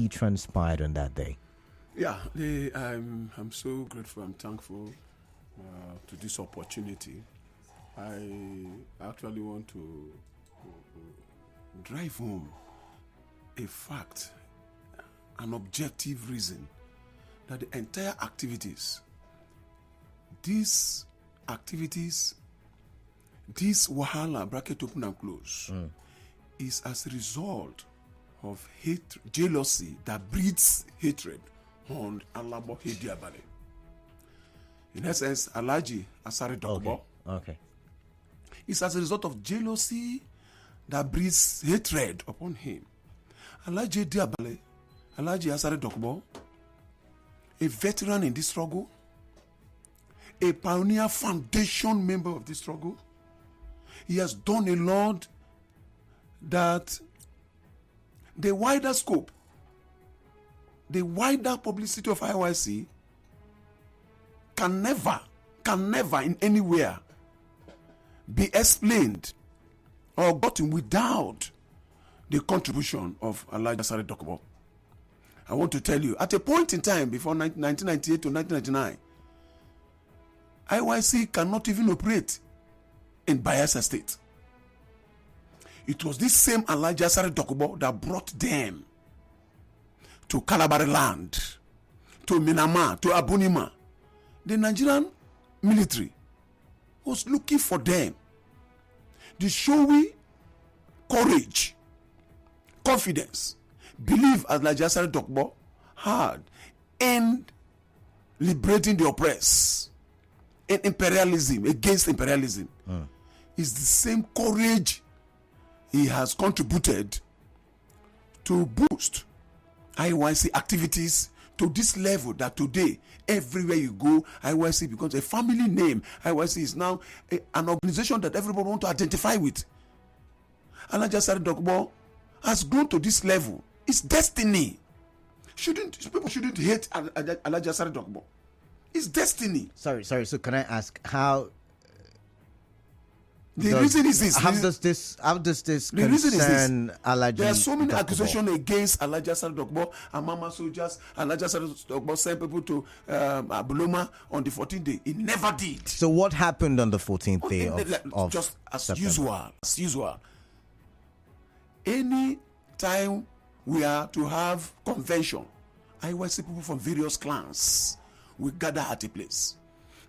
really transpired on that day? Yeah, I'm so grateful. I'm thankful to this opportunity. I actually want to drive home a fact, an objective reason that the entire activities, this wahala, bracket open and close, is as a result of hate, jealousy that breeds hatred on Alabo Hediabale. In essence, Alhaji Asare Dokbo. Okay. It's as a result of jealousy that breeds hatred upon him. Alhaji Diabale, Alhaji Asare Dokbo, a veteran in this struggle, a pioneer foundation member of this struggle. He has done a lot that the wider scope, the wider publicity of IYC can never in anywhere be explained or gotten without the contribution of Alhaji Asare Dokbo. I want to tell you, at a point in time before 1998 to 1999, IYC cannot even operate in Bayelsa State. It was this same Alhaji Asare Dokbo that brought them to Kalabari land, to Minama, to Abuloma. The Nigerian military was looking for them. The showy courage, confidence, belief Alhaji Asare Dokbo had in liberating the oppressed, in imperialism, against imperialism, is the same courage he has contributed to boost IYC activities to this level that today, everywhere you go, IYC becomes a family name. IYC is now an organization that everybody wants to identify with. Alhaji Asare Dokbo has grown to this level. It's destiny. People shouldn't hate Alhaji Asare Dokbo. It's destiny. Sorry. So can I ask how? The reason is this. How does this concern Alhaji? There are so many Dokbo? accusations against Alhaji Asare Dokbo and Mama soldiers. Alhaji Asare Dokbo sent people to Abuloma on the 14th day. He never did. So what happened on the 14th day of just as September? usual. Any time we are to have convention, IYC people from various clans will gather at a place.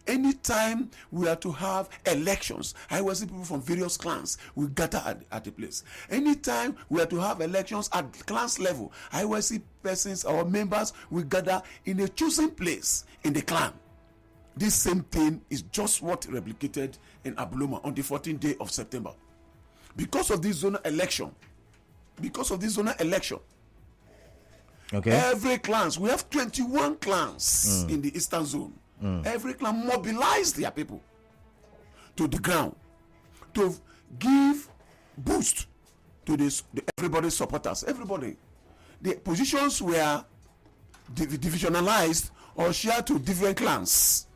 Anytime we are to have elections, IYC people from various clans will gather at a place. Anytime we are to have elections at clans level, IYC persons or members will gather in a chosen place in the clan. This same thing is just what replicated in Abuloma on the 14th day of September. Because of this zonal election, okay, every clans, we have 21 clans in the eastern zone. Every clan mobilized their people to the ground to give boost to everybody's supporters. Everybody, the positions were divisionalized or shared to different clans,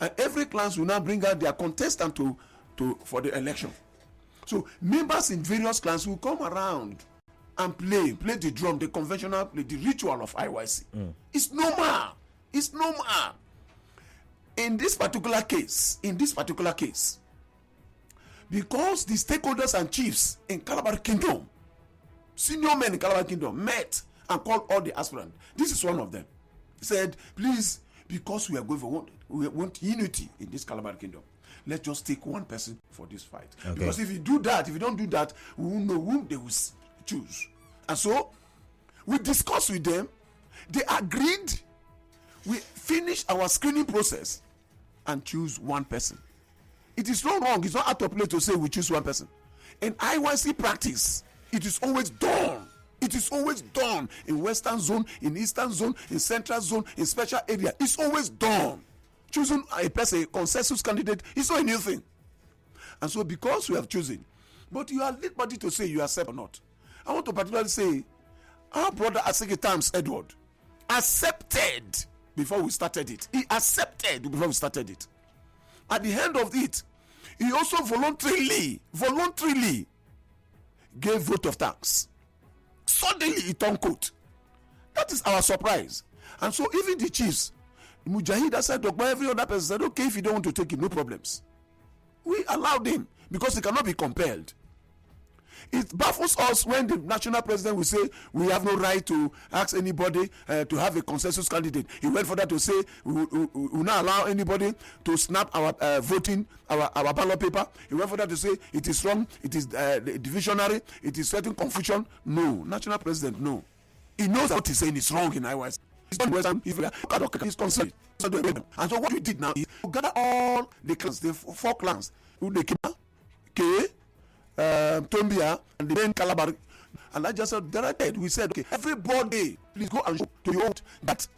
and every clans will now bring out their contestant for the election. So members in various clans will come around and play the drum, the conventional play, the ritual of IYC. It's normal. In this particular case, because the stakeholders and chiefs in Kalabari Kingdom, senior men in Kalabari Kingdom, met and called all the aspirants. This is one of them. He said, please, because we want unity in this Kalabari Kingdom, let's just take one person for this fight. Okay. Because if you don't do that, we won't know whom they will choose. And so, we discussed with them. They agreed. We finished our screening process and choose one person. It is not wrong. It's not out of place to say we choose one person. In IYC practice, it is always done. It is always done in Western Zone, in Eastern Zone, in Central Zone, in special area. It's always done. Choosing a person, a consensus candidate, is not a new thing. And so because we have chosen, but you are at liberty to say you accept or not. I want to particularly say, our brother Asege Times Edward accepted before we started it. He accepted before we started it. At the end of it, he also voluntarily gave vote of thanks. Suddenly he turned coat. That is our surprise. And so even the chiefs, Mujahid said, every other person said, okay, if you don't want to take it, no problems. We allowed him because he cannot be compelled. It baffles us when the national president will say we have no right to ask anybody to have a consensus candidate. He went further to say we will not allow anybody to snap our voting, our ballot paper. He went further to say it is wrong, it is divisionary, it is certain confusion. No, national president, no. He knows what he's saying is wrong in IYC. He's concerned. And so what we did now is to gather all the clans, the 4 clans, Tombia and the main Kalabari, and I just said, we said, okay, everybody, please go and show to your vote that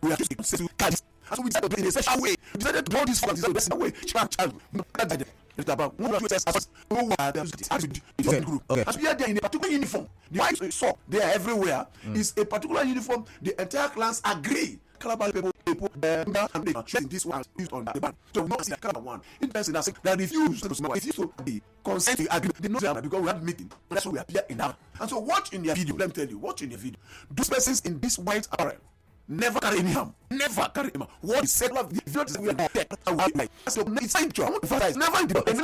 we are to cards. And so we decided to play in a special way. We decided to draw this form, this way. It's about one of the group. As we are there in a particular uniform, the white saw they are everywhere. Is a particular uniform. The entire clans agree. Kalabari people, and this one used on the band. So not see Kalabari one. In person that refused to be consent to agree. They know because we had a meeting. That's why we appear in that. And so watch in their video. Let me tell you, watch in the video. Those persons in this white apparel never carry any harm. Never carry any harm. What is secular? The video is we are not. So it's not true. I want to emphasize. Never in the picture.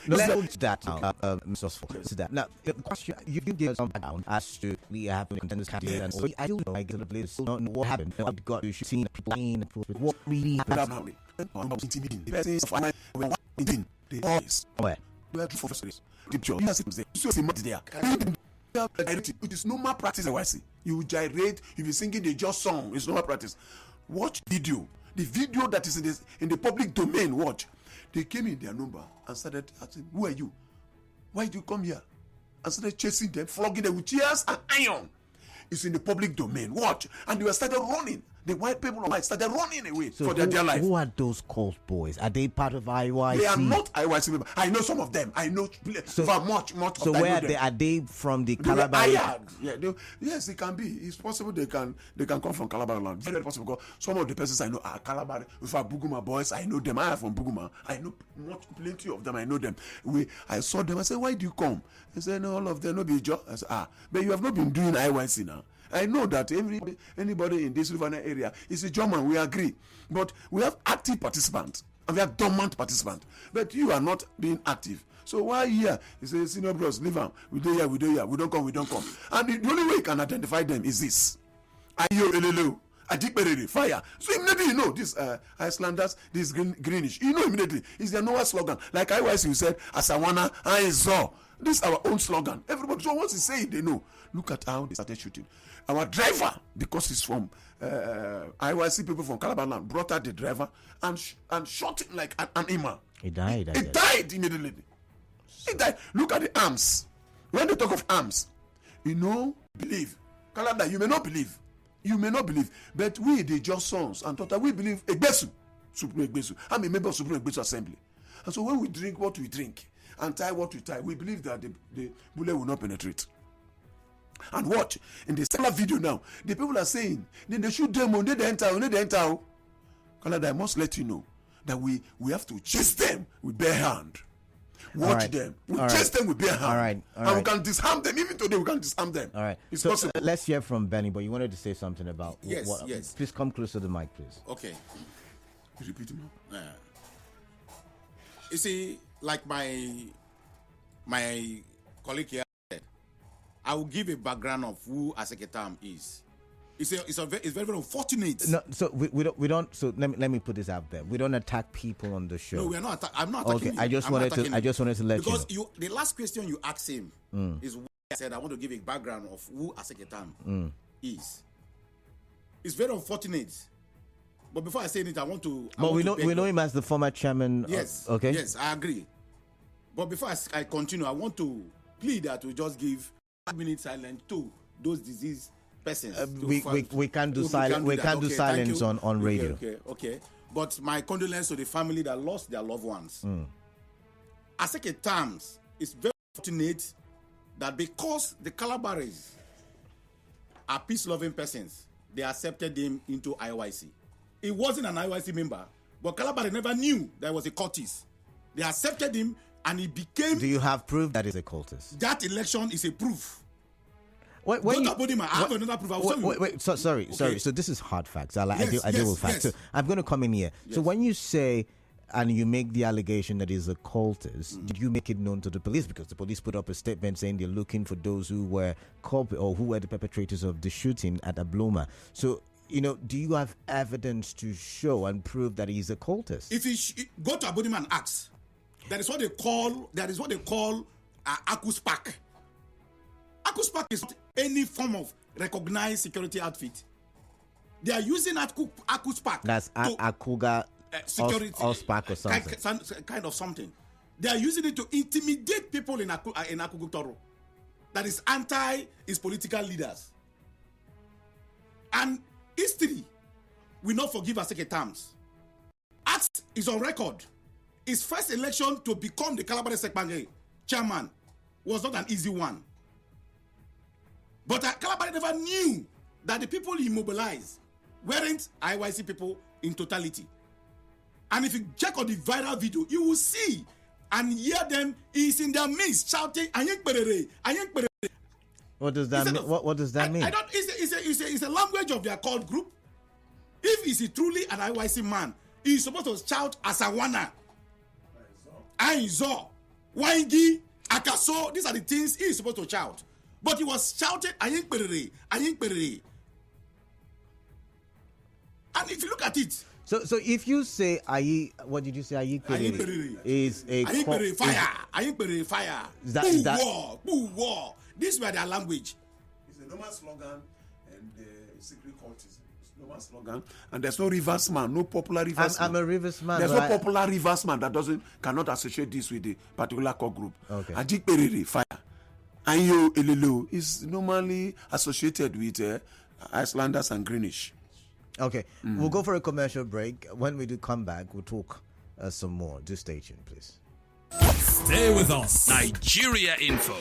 Let's that Mr. That now the question you give some background as to we have been contenders candidate and so I don't know. I still don't know what happened. I've got you should see people in what really happened. Intimidating. The persons of the boys. Where? We are true for this. The picture. You see there. It is normal practice. You gyrate, you be singing the just song. It's normal practice. Watch video. The video that is in the public domain. Watch. They came in their number and started asking, "Who are you? Why do you come here?" And started chasing them, flogging them with tears and iron. It's in the public domain. Watch. And they were started running. The white people on white started running away for their dear life. Who are those called boys? Are they part of IYC? They are not IYC members. I know some of them. I know much. So where are they from? The Kalabari? Yes, it can be. It's possible they can come from Kalabari land. Very possible because some of the persons I know are Kalabari. If I Buguma boys, I know them. I am from Buguma. I know plenty of them. I know them. I saw them. I said, "Why do you come?" They said, "No, all of them no be Ijaw." I said, but you have not been doing IYC now. I know that anybody in this river area is a German, we agree. But we have active participants and we have dormant participants. But you are not being active. So why here? He says, "Senior bros, leave them. We do here. We don't come. And the only way you can identify them is this. Ayo, Adikberere, fire. So immediately you know these Icelanders, this greenish. You know immediately. It's their Noah slogan. Like IYC you said, Asawana, Izaw. This is our own slogan. Everybody, so once you say it, they know. Look at how they started shooting. Our driver, because he's from IYC people from Kalabari land, brought out the driver and shot him like an animal. He died. He died immediately. He died. Look at the arms. When they talk of arms, believe. Kalabari, you may not believe. But we, the just sons and daughters, we believe Egbesu, Supreme Egbesu. I'm a member of Supreme Egbesu Assembly. And so when we drink what we drink and tie what we tie, we believe that the bullet will not penetrate. And watch in the secular video now, the people are saying they shoot them on they enter. Kalada, I must let you know that we have to chase them with bare hand. Watch them. We chase them with bare hand. All right. We can disarm them. Even today we can disarm them. All right. It's possible. Let's hear from Benny, but you wanted to say something about yes. Please come closer to the mic, please. Okay. Repeat it more. You see, like my colleague here said, I will give a background of who Se-Ikpangi is. It's very, very unfortunate. No, so we don't. So let me put this out there. We don't attack people on the show. No, we are not. I'm not attacking. Okay, I just wanted to let because you know. The last question you asked him is what I said. I want to give a background of who Se-Ikpangi is. It's very unfortunate. But before I say it, I want to. We know him as the former chairman. Yes. Okay. Yes, I agree. But before I continue, I want to plead that we just give 5 minutes silence to those diseased persons. We can't do silence. We can't do silence on radio. Okay. But my condolence to the family that lost their loved ones. Se-Ikpangi is very fortunate that because the Kalabaris are peace-loving persons, they accepted him into IYC. He wasn't an IYC member, but Kalabari never knew there was a cultist. They accepted him, and he became. Do you have proof that he's a cultist? That election is a proof. Go to Abuloma. I have another proof. I'll show you. Wait. Sorry. So this is hard facts. I deal with facts. Yes. So I'm going to come in here. Yes. So when you say and you make the allegation that he's a cultist, did you make it known to the police? Because the police put up a statement saying they're looking for those who were who were the perpetrators of the shooting at Abuloma. So, do you have evidence to show and prove that he's a cultist? If you go to Abuloma and ask, that is what they call ACUSPAC. ACUSPAC is not any form of recognized security outfit. They are using ACUSPAC. That's Akuga security or SPAC or something. Kind of something. They are using it to intimidate people in Akugutoro. That is anti his political leaders. And history will not forgive a second terms. Act is on record. His first election to become the Kalabari Se-Ikpangi chairman was not an easy one. But Kalabari never knew that the people he mobilized weren't IYC people in totality. And if you check on the viral video, you will see and hear them. He's in their midst shouting, "Ayeng Perere, Ayeng Perere." What does that mean? What does that mean? I don't. It's a language of their cult group. If he's truly an IYC man, he's supposed to shout Asawana, Ainzo, Waingi, Akaso. These are the things he's supposed to shout. But he was shouting, "Ayeng Perere, Ayeng Perere." And if you look at it. So if you say what did you say? Ayeng Perere is a Ayeng Perere fire. Ayeng Perere fire. Boo war. This were their language. It's a normal slogan and secret cultism. It's a normal slogan. And there's no reverse man, no popular reverse man. I'm a reverse man. There's no popular reverse man that cannot associate this with a particular core group. Okay. Ayeng Perere fire. Ayo Elelo is normally associated with Icelanders and Greenish. Okay, we'll go for a commercial break. When we do come back, we'll talk some more. Do stay tuned, please. Stay with us. Nigeria Info.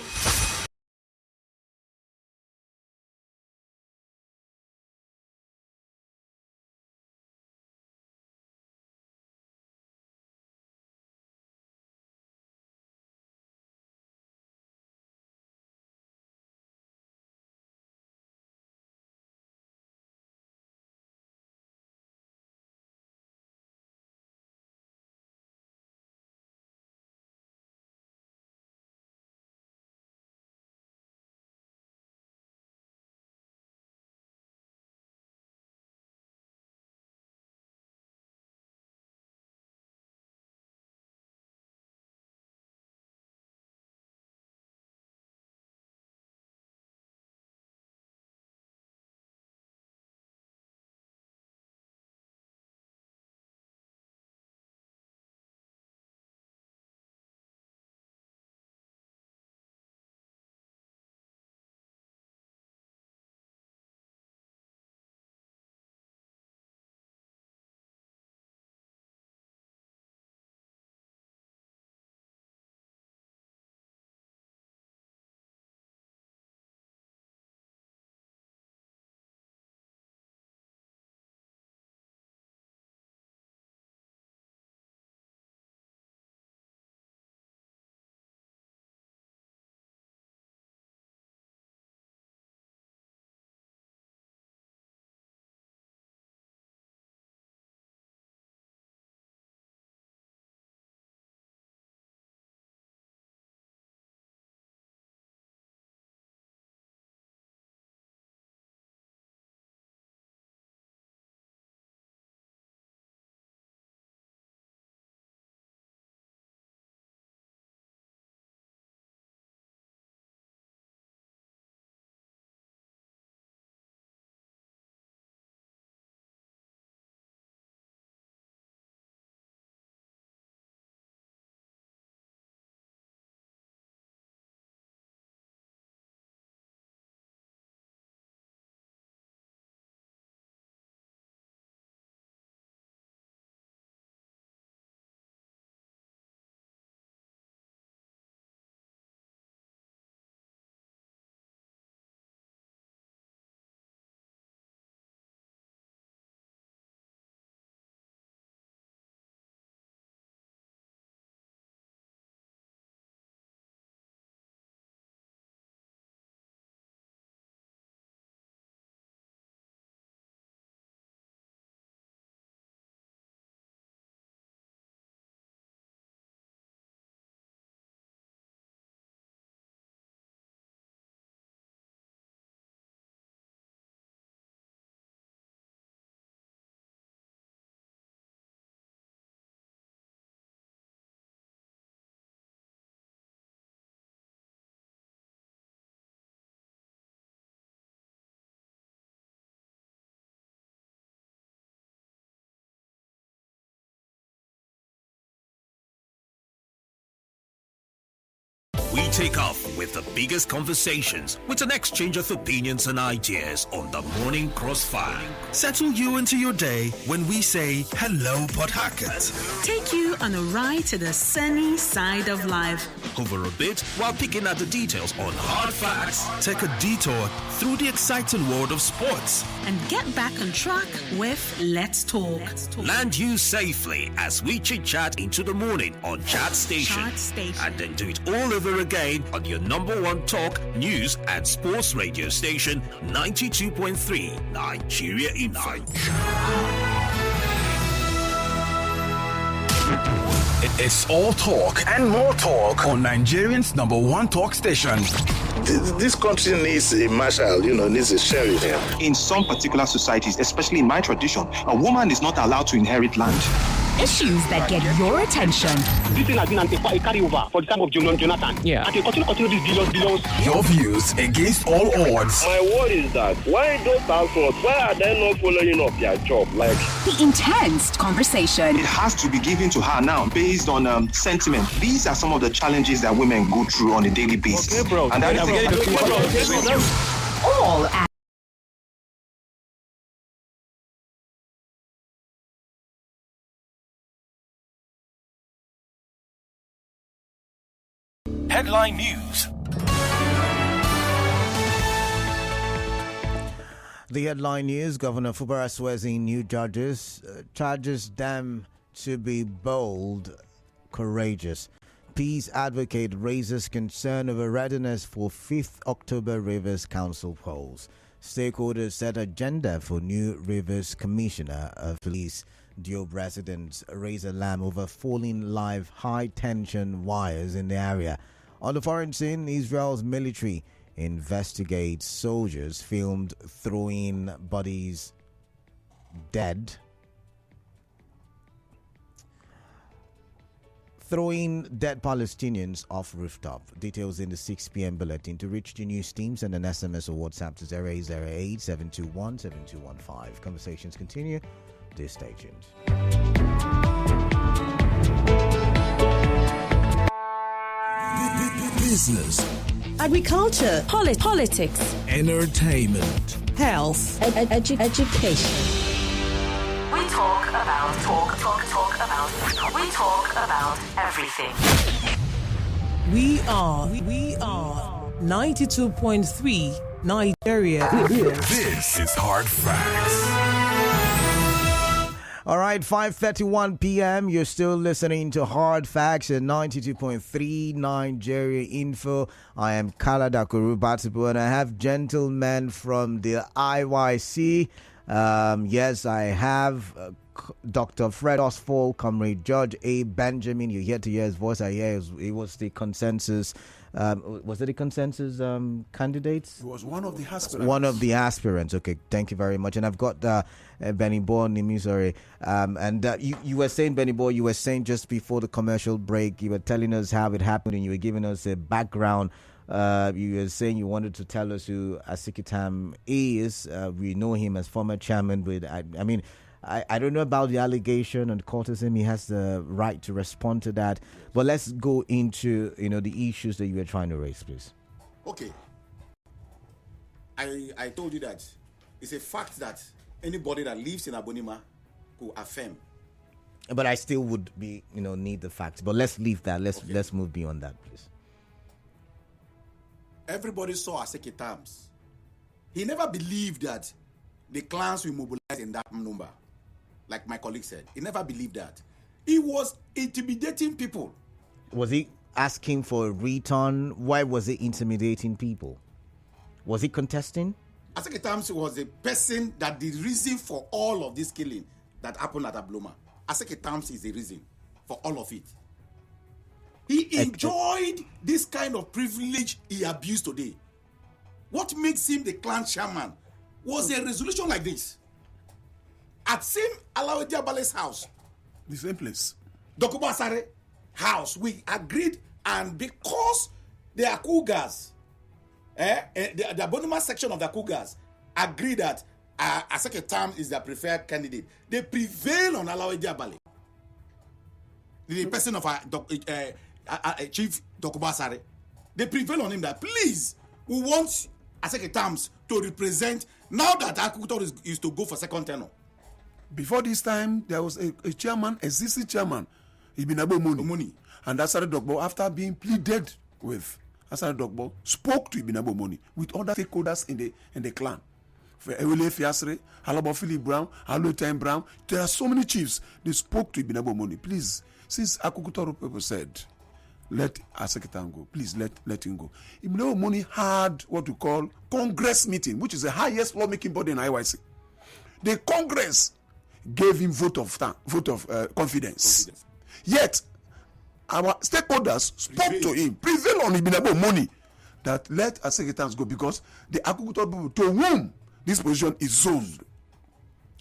We take off with the biggest conversations with an exchange of opinions and ideas on the Morning Crossfire. Settle you into your day when we say hello, Port Harcourt. Take you on a ride to the sunny side of life. Hover a bit while picking at the details on hard facts. Take a detour through the exciting world of sports. And get back on track with Let's Talk. Land you safely as we chit-chat into the morning on Chat Station. And then do it all over again on your number one talk, news and sports radio station, 92.3 Nigeria Info. It's all talk and more talk on Nigerian's number one talk station. This country needs a marshal, needs a sheriff. In some particular societies, especially in my tradition, a woman is not allowed to inherit land. Issues that get your attention. This thing has been a carryover for the time of Jonathan. Yeah. And they continue these billions. Your views against all odds. My word is that why those households, why are they not following up their job? The intense conversation. It has to be given to her now based on sentiment. These are some of the challenges that women go through on a daily basis. Okay, bro. And that is All at Headline news. The headline news: Governor Fubara swears in new judges, charges them to be bold, courageous. Peace advocate raises concern over readiness for 5th October Rivers Council polls. Stakeholders set agenda for new Rivers Commissioner of Police. Diob residents raise alarm over falling live high-tension wires in the area. On the foreign scene, Israel's military investigates soldiers filmed throwing bodies dead. Throwing dead Palestinians off rooftop. Details in the 6 p.m. bulletin. To reach the news teams and an SMS or WhatsApp to 0808-721-7215. Conversations continue. Stay tuned. Business, agriculture, politics, entertainment, health, education. We talk about we talk about everything. We are 92.3 Nigeria. This is Hard Facts. All right, 5:31 p.m. You're still listening to Hard Facts at 92.3 Nigeria Info. I am Kala Dakuru Batibu, and I have gentlemen from the IYC. Yes, I have Dr. Fred Horsfall, Comrade George A. Benjamin. You hear to hear his voice. I hear it was the consensus. Was it the consensus candidates? It was one of the aspirants. One of the aspirants. Okay, thank you very much. And I've got Benny Boy, sorry. You were saying, Benny Boy, you were saying just before the commercial break, you were telling us how it happened and you were giving us a background. You were saying you wanted to tell us who Se-Ikpangi is. We know him as former chairman, but I don't know about the allegation and courtesan. He has the right to respond to that. But let's go into the issues that you were trying to raise, please. Okay. I told you that it's a fact that anybody that lives in Abuloma could affirm. But I still would be need the facts. But let's leave that. Let's move beyond that, please. Everybody saw Se-Ikpangi. He never believed that the clans will mobilize in that number. Like my colleague said, he never believed that. He was intimidating people. Was he asking for a return? Why was he intimidating people? Was he contesting? Se-Ikpangi was the person that the reason for all of this killing that happened at Abuloma. Se-Ikpangi is the reason for all of it. He enjoyed this kind of privilege he abused today. What makes him the clan chairman was a resolution like this. At same Alawedi Abale's house. The same place. Dokuba Sare house. We agreed, and because they are Cougars, the Abuloma section of the Cougars agreed that Se-Ikpangi is their preferred candidate. They prevail on Alawedi Abale. The person of Chief Dokuba Sare. they prevail on him that, please, we want Aseke Tams to represent, now that Akukutor is to go for second tenure. Before this time, there was a chairman, existing chairman, Ibinabo Moni. And Asare Dogbo, after being pleaded with, Asare Dogbo spoke to Ibinabo Moni with other stakeholders in the clan. Ewele Fiasre, Halabo Philip Brown, Alotem Brown. There are so many chiefs. They spoke to Ibinabo Moni. Please, since Akukutor people said, let Aseke Tam go. Please let him go. Ibinabo Moni had what we call Congress meeting, which is the highest lawmaking body in IYC. The Congress gave him vote of confidence. Yet our stakeholders spoke to him, prevail on Ibinabo Moni, that let Aseke Tam go, because the Akukutor people to whom this position is zoned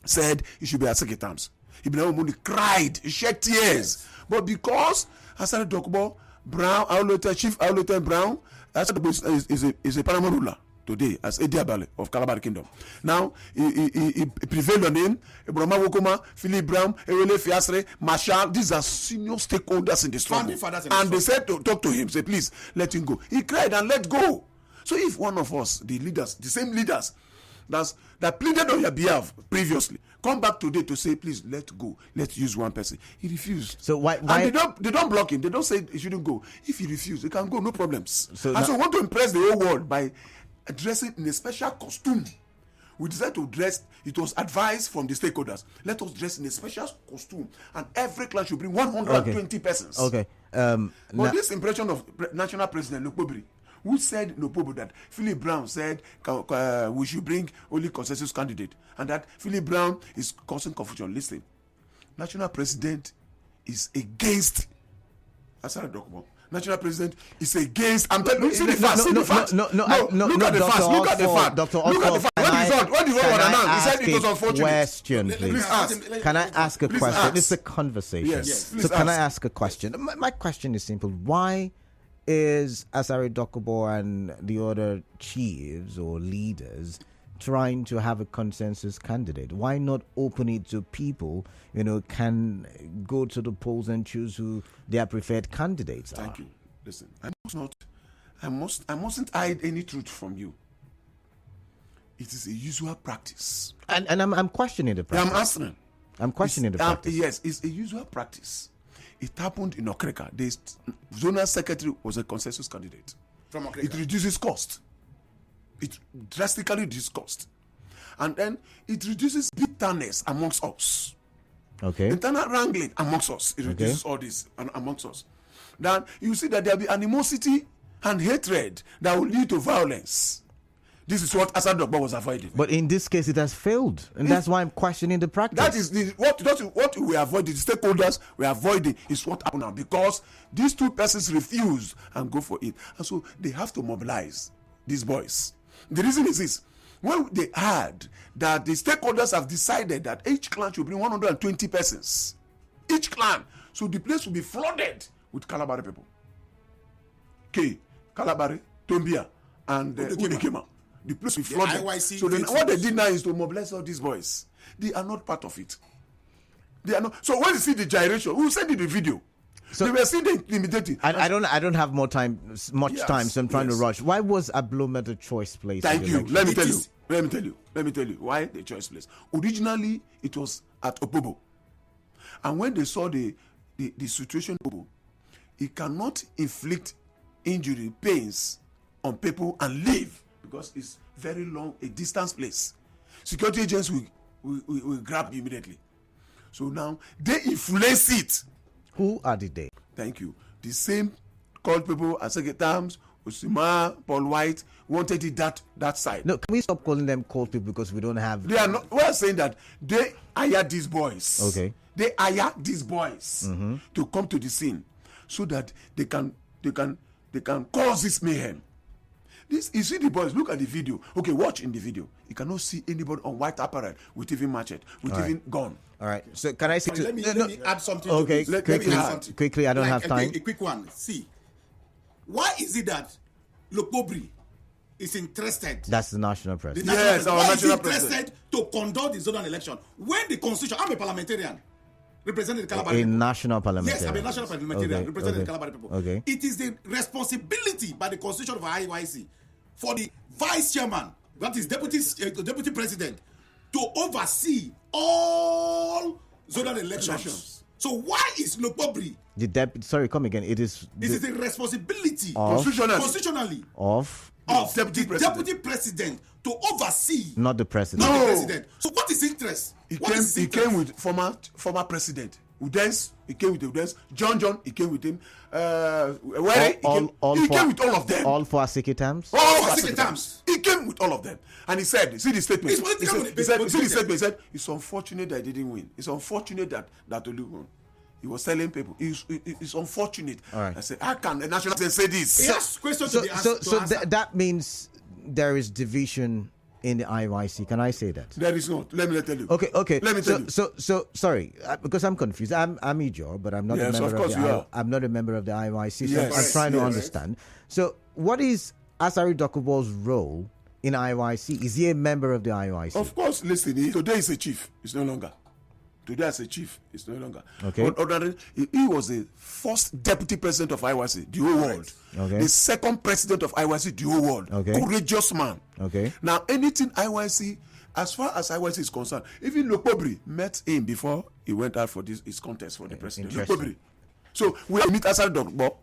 said it should be Aseke Tam. Ibinabo Moni cried, he shed tears, but because Asare Dokbo Brown, Chief Aulete Brown, Asare Dokbo is a paramount ruler today as Ediabale of Kalabari Kingdom. Now he prevailed on him. Abuloma Wokoma, Philip Brown, Ewele Fiasre, Marshall. These are senior stakeholders in the struggle. And they said to talk to him, say, please let him go. He cried and let go. So if one of us, the leaders, the same leaders that pleaded on your behalf previously, come back today to say, please let go, let's use one person, he refused. So why? And they don't block him. They don't say he shouldn't go. If he refused, he can go, no problems. So we want to impress the whole world by dressing in a special costume. We decided to dress. It was advised from the stakeholders. Let us dress in a special costume, and every clan should bring 120 persons. Okay. But this impression of National President Nopobri, who said Nopobo that Philip Brown said we should bring only consensus candidate, and that Philip Brown is causing confusion. Listen, National President is against Asare Dokbo. National President is against. I'm telling you, see the facts. Look at the facts. Look at the fact. Dr. Look at the fact. What the result was announced? He said it was unfortunate. Question, please. Can I ask a question? It's a conversation. Yes. So can I ask a question? My question is simple. Why is Asare Dokbo and the other chiefs or leaders trying to have a consensus candidate? Why not open it to people, can go to the polls and choose who their preferred candidates are? Thank you. Listen, I mustn't hide any truth from you. It is a usual practice. And I'm questioning the practice. I'm questioning the practice. Yes, it's a usual practice. It happened in Okreka. The zonal secretary was a consensus candidate. From Okreka. It reduces cost. It drastically reduces cost. And then it reduces bitterness amongst us. Okay. Internal wrangling amongst us. It reduces all this amongst us. Then you see that there will be animosity and hatred that will lead to violence. This is what Asare Dokbo was avoiding. But in this case, it has failed. And that's why I'm questioning the practice. That is what we avoided. The stakeholders we avoiding is what happened now. Because these two persons refused and go for it. And so they have to mobilize these boys. The reason is this. When they heard that the stakeholders have decided that each clan should bring 120 persons. Each clan. So the place will be flooded with Kalabari people. Kalabari, Tombia, and Udekema. The place will be flooded. So then what they did now is to mobilize all these boys. They are not part of it. They are not. So when you see the gyration, who sent you the video? So they were still intimidating. I don't have much time, so I'm trying to rush. Why was Abuloma the choice place? Thank you. Let me tell you why the choice place. Originally, it was at Opobo. And when they saw the situation in Opobo, it cannot inflict injury, pains on people and leave because it's very long, a distance place. Security agents will grab you immediately. So now they influence it. Who are they? Thank you. The same called people, Aseke Tams, Osima, Paul White, wanted it that side. No, can we stop calling them cold people because we don't have... They are not... We are saying that they hire these boys. Okay. They hire these boys to come to the scene so that they can cause this mayhem. You see the boys, look at the video. Okay, watch in the video. You cannot see anybody on white apparel with even machete, with even gun. All right. So can I say... Let me add something okay, to this. Quickly, I don't have time. A quick one. See, why is it that Lokobri is interested? That's the national president. Yes, our national president. Interested to conduct the zonal election when the constitution... I'm a parliamentarian. representing the Kalabari a national parliamentarian. Yes, I'm a national parliamentarian representing the Kalabari people. Okay. It is the responsibility by the constitution of IYC for the vice chairman, that is deputy president, to oversee all zonal elections. So why is Lopobri? Sorry, come again. It is the responsibility constitutionally of the deputy president to oversee, not the president. Not the president. So what is interest? He came with former president. Udens, he came with Udens. John, he came with him. He came with all of them. All for Se-Ikpangi? All for Se-Ikpangi. He came with all of them. And he said, see the statement. He said, it's unfortunate that I didn't win. It's unfortunate that Olu won. He was telling people, it's unfortunate. All right. I said, how can the national say this? He has questions to be asked. So that means there is division in the IYC. Can I say that? There is not. Let me tell you. Okay. Let me tell you. So sorry, because I'm confused. I'm Ijaw, but I'm not a member I'm not a member of the IYC. So I'm trying to understand. So what is Asari Dokubo's role in IYC? Is he a member of the IYC? Of course, listen, today he's a chief. It's no longer. Today as a chief, it's no longer. Okay. He was the first deputy president of IYC, the whole world. Okay. The second president of IYC, the whole world. Okay. Courageous man. Okay. Now, anything IYC, as far as IYC is concerned, even Lopobri met him before he went out for his contest for the president. Lopobri. So we meet Asari Dokbo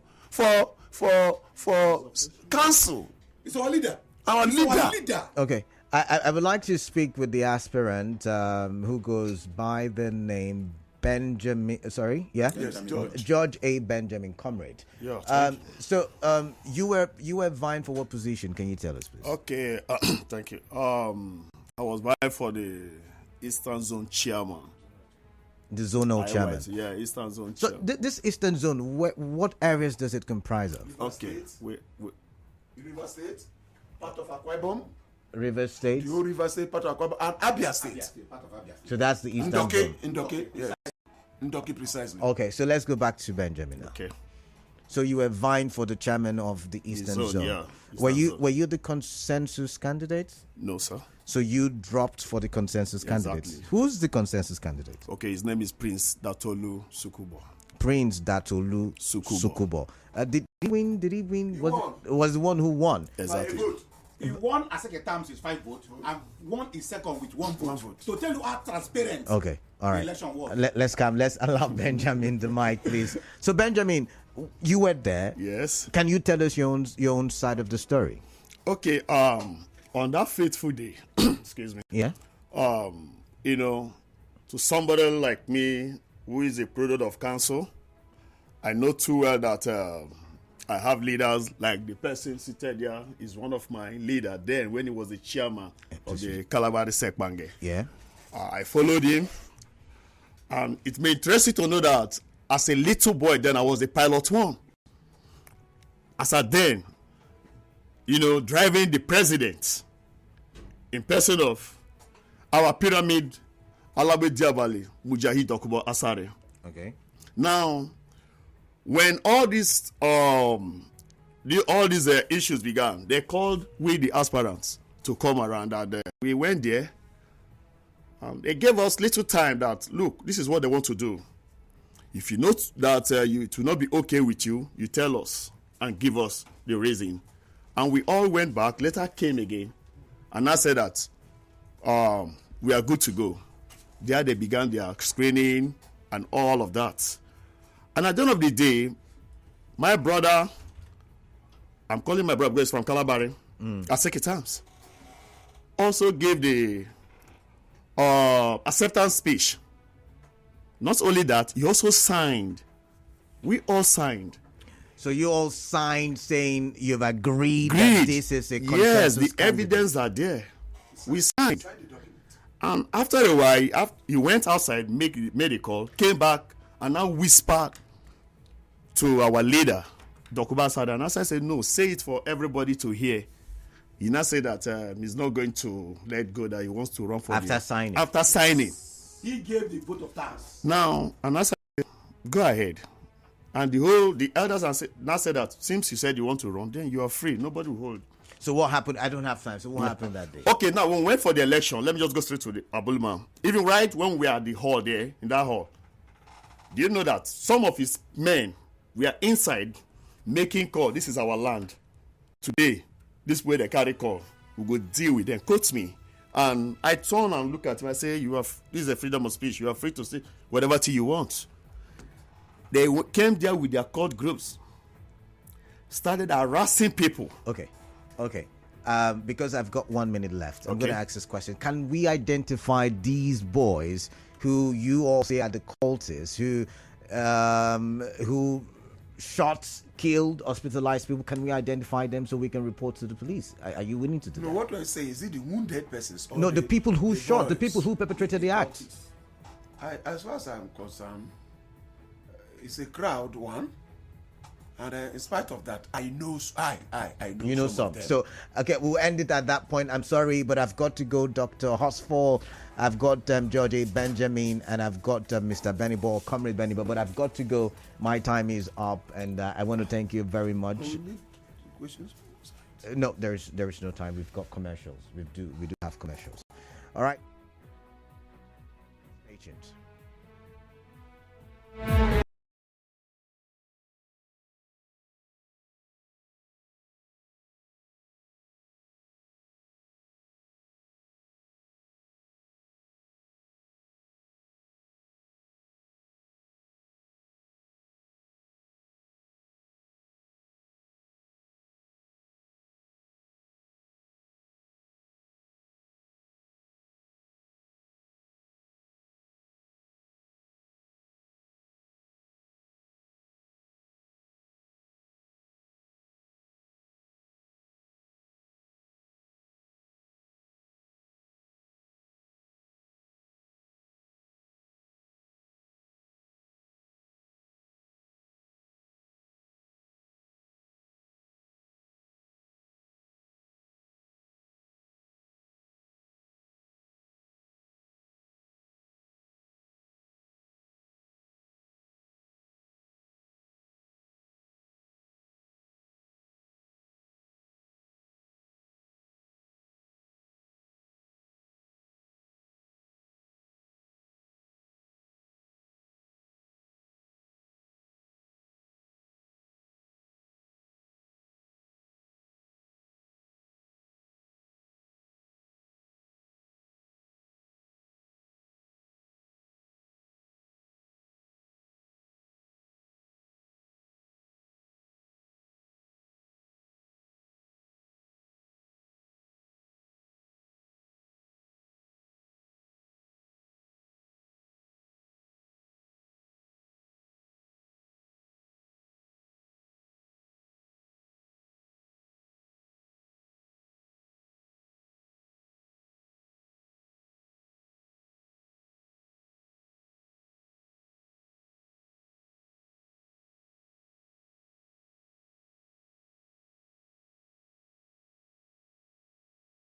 for council. It's our leader. Our leader. Okay. I would like to speak with the aspirant who goes by the name Benjamin. Sorry, yeah, yes, George A. Benjamin, Comrade. Yeah. You were vying for what position? Can you tell us, please? Okay. Thank you. I was vying for the Eastern Zone chairman. The zonal chairman. Yeah, Eastern Zone. So this Eastern Zone, what areas does it comprise of? Okay. River State, part of Akwa Ibom. River State. The whole River State, part of Akwa Ibom, and Abia State. So that's the Eastern Zone. Ndoke, yeah. Ndoke precisely. Okay, so let's go back to Benjamin now. Okay. So you were vying for the chairman of the Eastern Zone. Yeah. Were you the consensus candidate? No, sir. So you dropped for the consensus candidate. Exactly. Who's the consensus candidate? Okay, his name is Prince Datolu Sukubo. Prince Datolu Sukubo. Did he win? Was the one who won? Exactly. He won a second time with 5 votes and won his second with 1 vote. To tell you how transparent the election was. Let's allow Benjamin the mic, please. So Benjamin, you were there. Yes. Can you tell us your own side of the story? Okay. On that fateful day, excuse me. Yeah. To somebody like me who is a product of council, I know too well that I have leaders like the person seated here is one of my leaders then when he was the chairman of the Kalabari Se-Ikpangi. Yeah. I followed him. And it may interest you to know that as a little boy then I was the pilot one. As I then, driving the president in person of our pyramid, Alabe Diabali, Mujahid Dokubo Asare. Okay. Now, when all these issues began, they called we the aspirants to come around, and we went there. They gave us little time that, look, this is what they want to do. If you know that it will not be okay with you, you tell us and give us the reason. And we all went back, later came again, and I said that we are good to go. There they began their screening and all of that. And at the end of the day, my brother, I'm calling my brother because he's from Kalabari, at Se-Ikpangi, also gave the acceptance speech. Not only that, he also signed. We all signed. So you all signed saying you've agreed that this is a consensus Yes, the candidate. evidence are there. We signed. And after a while, he went outside, made a call, came back, and now whispered to our leader, Dokuba Sada. And as I said, no, say it for everybody to hear. He now said that he's not going to let go, that he wants to run for After signing. After signing. He gave the vote of thanks. Now, and I said, go ahead. And the elders now said that since you said you want to run, then you are free. Nobody will hold. So what happened? I don't have time. So what happened that day? Okay, now when we went for the election, let me just go straight to the Abuloma. Even right when we are at the hall there, in that hall, Do you know that some of his men were inside making call? This is our land. Today, this way they carry call. We go deal with them. Quote me. And I turn and look at him. I say, this is a freedom of speech. You are free to say whatever thing you want. They came there with their cult groups. Started harassing people. Okay. Because I've got 1 minute left, I'm going to ask this question. Can we identify these boys who you all say are the cultists, who shot, killed, hospitalized people? Can we identify them so we can report to the police? Are you willing to do that? No, what do I say? Is it the wounded persons? No, the people who shot, the people who perpetrated the act. As far as I'm concerned, it's a crowd, one. And in spite of that, I know you know some. So, okay, we'll end it at that point. I'm sorry, but I've got to go, Dr. Horsfall. I've got George A. Benjamin, and I've got Mr. Benny Ball, Comrade Benny Ball. But I've got to go. My time is up, and I want to thank you very much. Questions? No, there is no time. We've got commercials. We do have commercials. All right. Agent.